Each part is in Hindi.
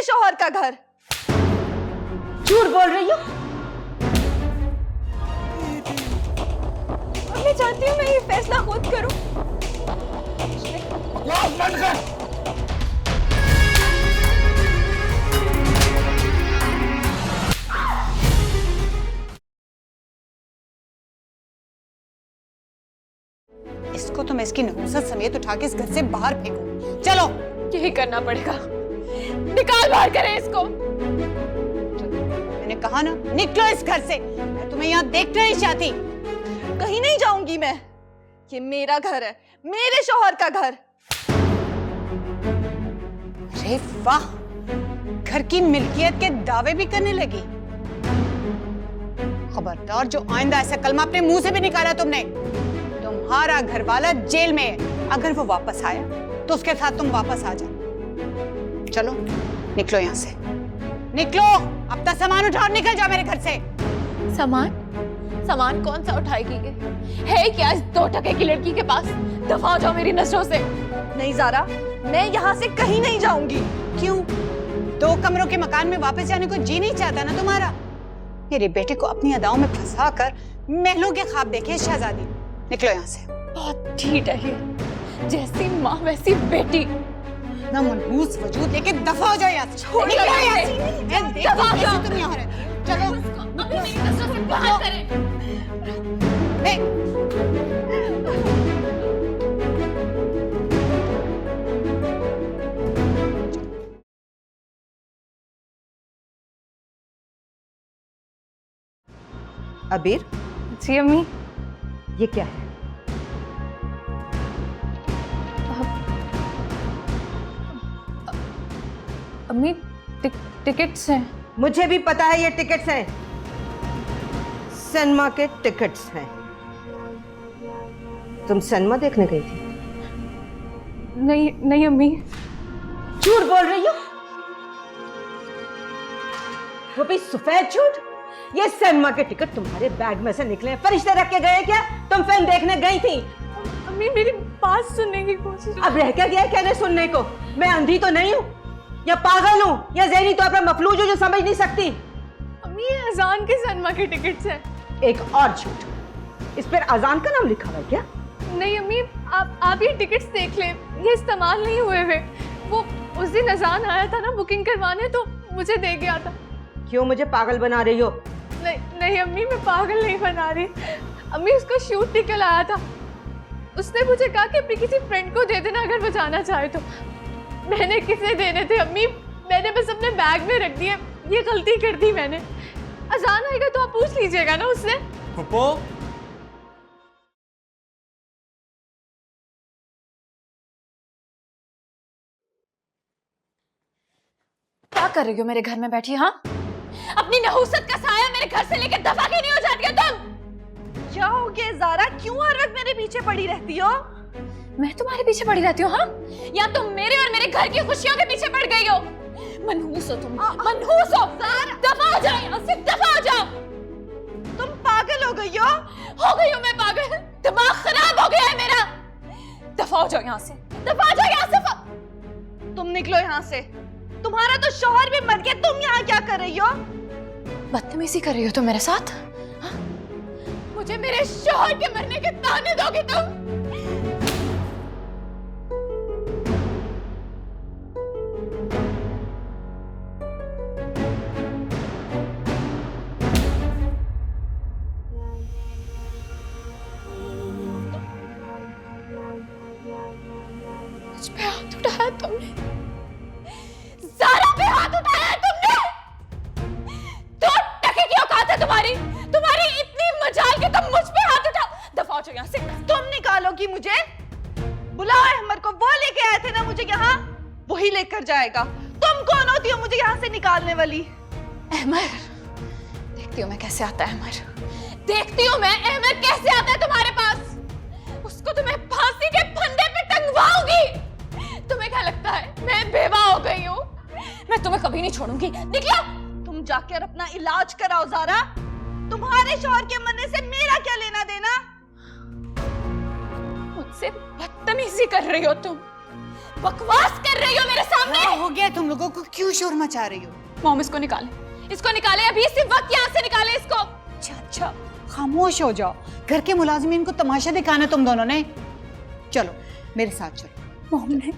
मेरे शौहर का घर। झूठ बोल रही हो। मैं चाहती हूँ मैं ये फैसला खुद करूं। बंद कर। इसको तो मैं इसकी नहुसत समेत उठा के इस घर से बाहर फेंकूं। चलो, यही करना पड़ेगा। निकाल बाहर करें इसको। मैंने कहा ना, निकलो इस घर से। मैं तुम्हें यहाँ देखना नहीं चाहती। कहीं नहीं जाऊंगी मैं। ये मेरा घर है, मेरे शौहर का घर। अरे वाह, घर की मिल्कियत के दावे भी करने लगी। खबरदार, जो आइंदा ऐसा कलमा अपने मुंह से भी निकाला तुमने। तुम्हारा घर वाला जेल में है। अगर वो वापस आया तो उसके साथ तुम वापस आ जाओ। चलो, निकलो यहाँ से। निकलो, अपना सामान उठाओ, निकल जाओ मेरे घर से। सामान कौन सा उठाएगी? है क्या इस 2 टके की लड़की के पास? दफा हो जाओ मेरी नजरों से। नहीं ज़ारा, मैं यहाँ से कहीं नहीं जाऊंगी। क्यों? 2 कमरों के मकान में वापस जाने को जी नहीं चाहता ना तुम्हारा? मेरे बेटे को अपनी अदाओं में फंसा कर महलों के ख्वाब देखे शहजादी। निकलो यहाँ से। बहुत ढीठ है ये, जैसी माँ वैसी बेटी। ना मनहूस वजूद लेके दफा हो जाओ यहाँ से। छोड़ निकलो दो यहाँ इसे। से। मैं देखती दफा हूँ हो कैसे जाओ। तुम यहाँ रहती हो। चलो, अभी मेरी नजरों से बाहर करें। अबीर, जी अम्मी। ये क्या है? अम्मी, टिकट्स हैं। मुझे भी पता है ये टिकट्स हैं। सिनेमा के टिकट्स हैं। तुम सिनेमा देखने गई थी? नहीं अम्मी। झूठ बोल रही हो। वो भी सफेद झूठ। ये सिनेमा के टिकट तुम्हारे बैग में से निकले। फरिश्ते रख के गए क्या? तुम फिल्म देखने गई थी? अम्मी, मेरी बात सुनने की कोशिश। अब रह क्या गया कहने सुनने को? मैं अंधी तो नहीं हूँ, या पागल हूँ, या ज़हनी तौर पर मफलूज हूँ जो समझ नहीं सकती। अम्मी, ये अजान के सिनेमा के टिकट्स हैं। एक और झूठ, इस पर अजान का नाम लिखा हुआ है क्या? नहीं अम्मी, आप ये टिकट्स देख लें, ये इस्तेमाल नहीं हुए हुए। वो उस दिन अजान आया था ना बुकिंग करवाने, तो मुझे दे गया था। क्यों मुझे पागल बना रही हो? नहीं अम्मी, मैं पागल नहीं बना रही। अम्मी, उसका शूट निकल आया था। उसने मुझे कहा कि अपनी किसी फ्रेंड को दे देना अगर वो जाना चाहे तो। मैंने किसे देने थे अम्मी? मैंने बस अपने बैग में रख दिए। ये गलती कर दी मैंने। अजान आएगा तो आप पूछ लीजिएगा ना उससे। फुप्पो, क्या कर रही हो मेरे घर में बैठी? हाँ, अपनी नहुसत का साया मेरे घर से लेकर दफा क्यों नहीं हो जाती हो तुम? क्या हो गया ज़ारा? क्यों हर वक्त मेरे पीछे पड़ी रहती हो? मैं तुम्हारे पीछे पड़ी रहती हूँ? हाँ, या तुम मेरे और मेरे घर की खुशियों के पीछे पड़ गई हो? मनहूस हो तुम, मनहूस हो। दफा हो जाओ यहाँ से, दफा हो जाओ। तुम पागल हो गई हो? हो गई हूँ मैं पागल? दिमाग खराब हो गया है मेरा। दफा हो जाओ यहाँ से, दफा हो जाओ यहाँ से। तुम निकलो यहाँ से। तुम्हारा तो शौहर भी मर गया, तुम यहाँ क्या कर रही हो? बदतमीजी कर रही हो तुम मेरे साथ? हाँ? मुझे मेरे शौहर के मरने के ताने दोगे तुम? मुझ पे हाथ उठाया तुमने, ज़ारा पे हाथ उठाया तुमने। 2 टके की औकात है तुम्हारी इतनी मजाल कि तुम मुझ पे हाथ उठाओ। दफा हो जाओ यहाँ से। तुम निकालोगी मुझे? बुलाओ अहमद को, वो लेके आए थे ना मुझे यहाँ, वही लेकर जाएगा। तुम कौन होती हो मुझे यहाँ से निकालने वाली? अहमद, देखती हूँ मैं कैसे आता है अहमद, देखती हूँ मैं अहमद कैसे आता है तुम्हारे पास। उसको तुम्हें फांसी के फंदे पे टंगवाऊंगी। तुम्हें क्या लगता है मैं बेवा हो गई हूँ? मैं तुम्हें कभी नहीं छोड़ूंगी। निकलो, तुम जाकर अपना इलाज कराओ ज़ारा। तुम्हारे शौहर के मरने से मेरा क्या लेना देना? मुझसे बदतमीजी कर रही हो तुम। बकवास कर रही हो मेरे सामने? क्या हो गया तुम लोगों को, क्यों शोर मचा रही हो? मॉम इसको निकाले अभी इसी वक्त यहाँ से निकाले इसको। अच्छा खामोश हो जाओ, घर के मुलाजिमीन को तमाशा दिखाना तुम दोनों ने। चलो मेरे साथ चलो। मॉम ने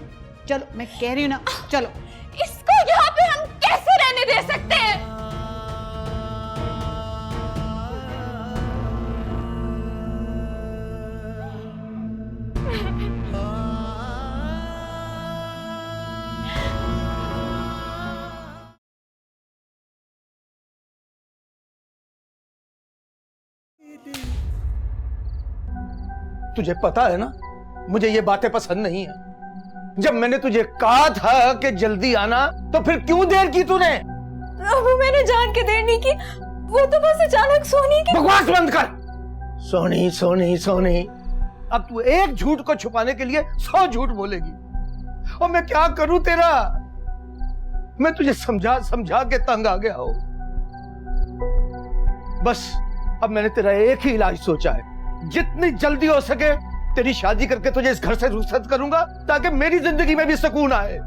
चलो, मैं कह रही हूँ ना, चलो। इसको यहाँ पे हम कैसे रहने दे सकते हैं? तुझे पता है ना, मुझे ये बातें पसंद नहीं है। जब मैंने तुझे कहा था कि जल्दी आना, तो फिर क्यों देर की तूने? प्रभु मैंने जान के देर नहीं की, वो तो बस अचानक सोनी की। बकवास बंद कर। सोनी सोनी सोनी, अब तू एक झूठ को छुपाने के लिए 100 झूठ बोलेगी, और मैं क्या करूं तेरा? मैं तुझे समझा समझा के तंग आ गया हूं। बस अब मैंने तेरा एक ही इलाज सोचा है, जितनी जल्दी हो सके तेरी शादी करके तुझे इस घर से रुखसत करूंगा, ताकि मेरी जिंदगी में भी सुकून आए।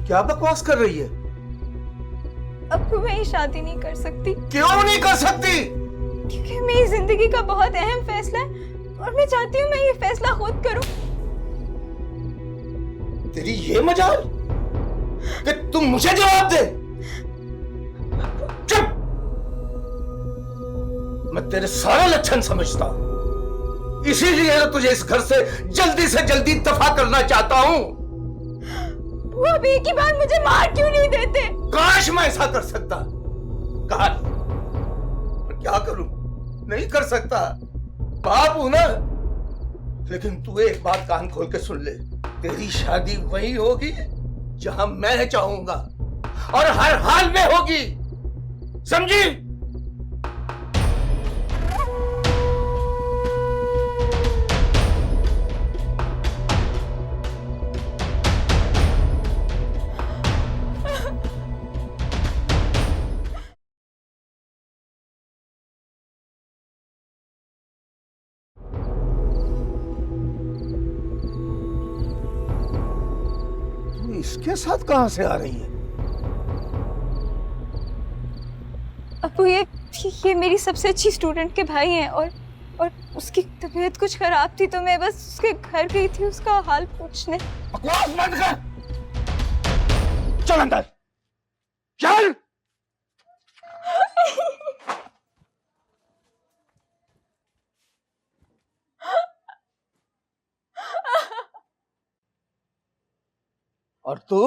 क्या बकवास कर रही है? अब मैं ये शादी नहीं कर सकती। क्यों नहीं कर सकती? क्योंकि मेरी जिंदगी का बहुत अहम फैसला है और मैं चाहती हूँ मैं ये फैसला खुद करूं। तेरी ये मजाल कि तुम मुझे जवाब दे। चुप! मैं तेरे सारे लक्षण समझता हूं, इसीलिए तुझे इस घर से जल्दी दफा करना चाहता हूं। वो अब एक ही बार मुझे मार क्यों नहीं देते? काश मैं ऐसा कर सकता, काश, पर क्या करूं? नहीं कर सकता, बाप हूं ना। लेकिन तू एक बात कान खोल के सुन ले, तेरी शादी वही होगी जहां मैं चाहूंगा, और हर हाल में होगी, समझी? इसके साथ कहां से आ रही है? अबू ये मेरी सबसे अच्छी स्टूडेंट के भाई हैं, और उसकी तबीयत कुछ खराब थी तो मैं बस उसके घर गई थी उसका हाल पूछने। बकवास बंद कर, चल अंदर, चल। और तू?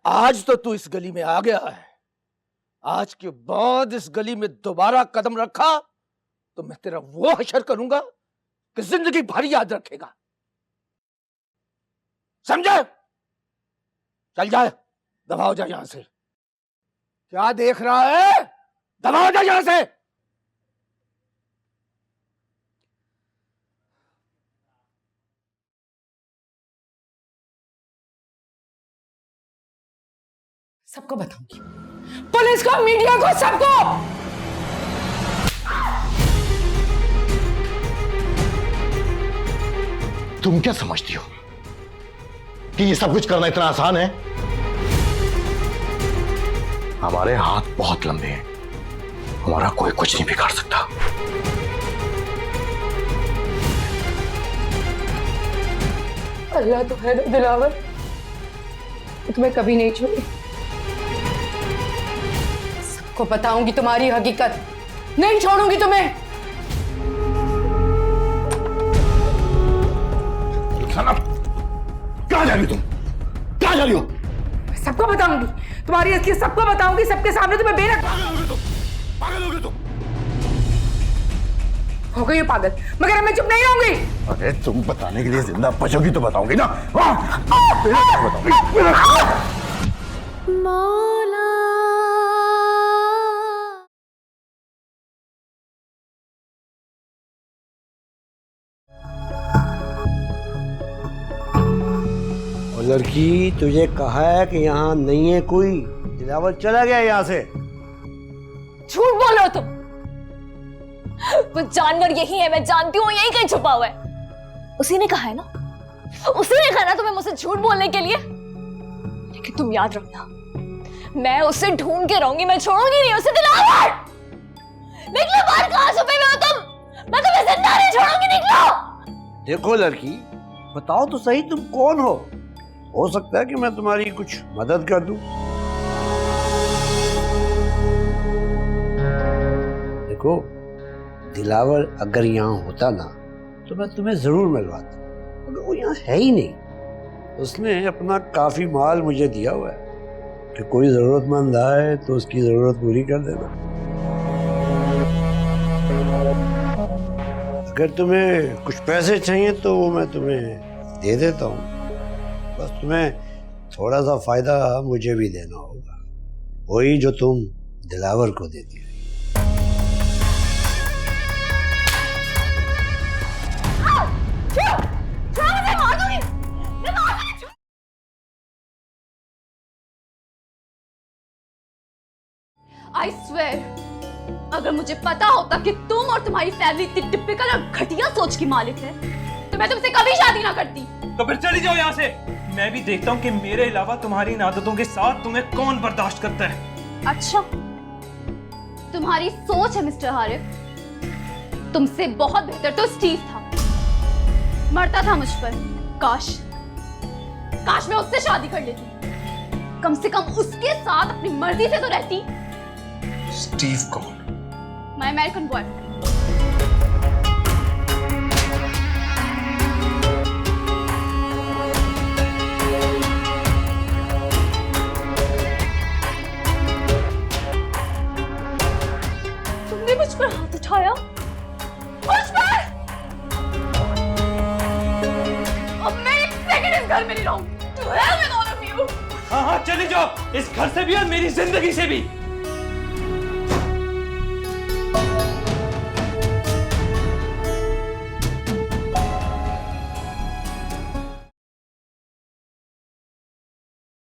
आज तो तू इस गली में आ गया है, आज के बाद इस गली में दोबारा कदम रखा तो मैं तेरा वो हशर करूंगा कि जिंदगी भर याद रखेगा, समझे? चल जा, दफा हो जा यहां से। क्या देख रहा है? दफा हो जा यहां से। सबको बताऊंगी, पुलिस को, मीडिया को, सबको। तुम क्या समझती हो कि ये सब कुछ करना इतना आसान है? हमारे हाथ बहुत लंबे हैं, हमारा कोई कुछ नहीं बिगाड़ सकता। अल्लाह तो है ना दिलावर, तुम्हें कभी नहीं छोड़ी। सबको बताऊंगी तुम्हारी हकीकत, नहीं छोड़ूंगी तुम्हें। कहां जा रही हो तुम? कहां जा रही हो? सबको बताऊंगी, तुम्हारी असलियत सबको बताऊंगी, सबके सामने तुम्हें बेरहम। पागल हो गए तुम? हो गई हो पागल, मगर मैं चुप नहीं रहूंगी। अरे तुम बताने के लिए जिंदा बचोगी तो बताऊंगी ना। बताऊंगी। और लड़की, तुझे कहा है कि यहाँ नहीं है कोई। दिलावर चला गया यहाँ से। झूठ बोल रहे हो तुम। वो जानवर यही है, मैं जानती हूँ, यही कहीं छुपा हुआ है। उसी ने कहा है ना, उसी ने कहा ना तुम्हें मुझसे झूठ बोलने के लिए। लेकिन तुम याद रखना, मैं उसे ढूंढ के रहूंगी, मैं छोड़ूंगी नहीं उसे। दिलावर, निकलो बाहर। कहाँ छुपे हुए हो तुम? मैं तुम्हें जिंदा नहीं छोड़ूंगी, निकलो। देखो लड़की, बताओ तो सही तुम कौन हो सकता है कि मैं तुम्हारी कुछ मदद कर दूं। देखो, दिलावर अगर यहाँ होता ना तो मैं तुम्हें जरूर मिलवाता, मगर वो यहाँ है ही नहीं। उसने अपना काफी माल मुझे दिया हुआ है कि कोई जरूरतमंद आए तो उसकी जरूरत पूरी कर देना। अगर तुम्हें कुछ पैसे चाहिए तो वो मैं तुम्हें दे देता हूँ, बस तुम्हें थोड़ा सा फायदा मुझे भी देना होगा, वही जो तुम दिलावर को देती हो। I swear, अगर मुझे पता होता कि तुम और तुम्हारी फैमिली इतनी टिपिकल और घटिया सोच की मालिक है, तो मैं तुमसे कभी शादी ना करती। तो फिर चली जाओ यहाँ से। मैं भी देखता हूँ कि मेरे अलावा तुम्हारी इन आदतों के साथ तुम्हें कौन बर्दाश्त करता है। अच्छा, तुम्हारी सोच है मिस्टर हारिफ। तुमसे बहुत बेहतर तो स्टीव था, मरता था मुझ पर। काश मैं उससे शादी कर लेती, कम से कम उसके साथ अपनी मर्जी से तो रहती। स्टीव कौन? My American boy. तुमने मुझ पर हाथ उठाया, मुझ पर। अब मैं एक सेकंड इस घर में नहीं रहूंगी। To hell with all of you। हाँ, चली जाओ, इस घर से भी और मेरी जिंदगी से भी।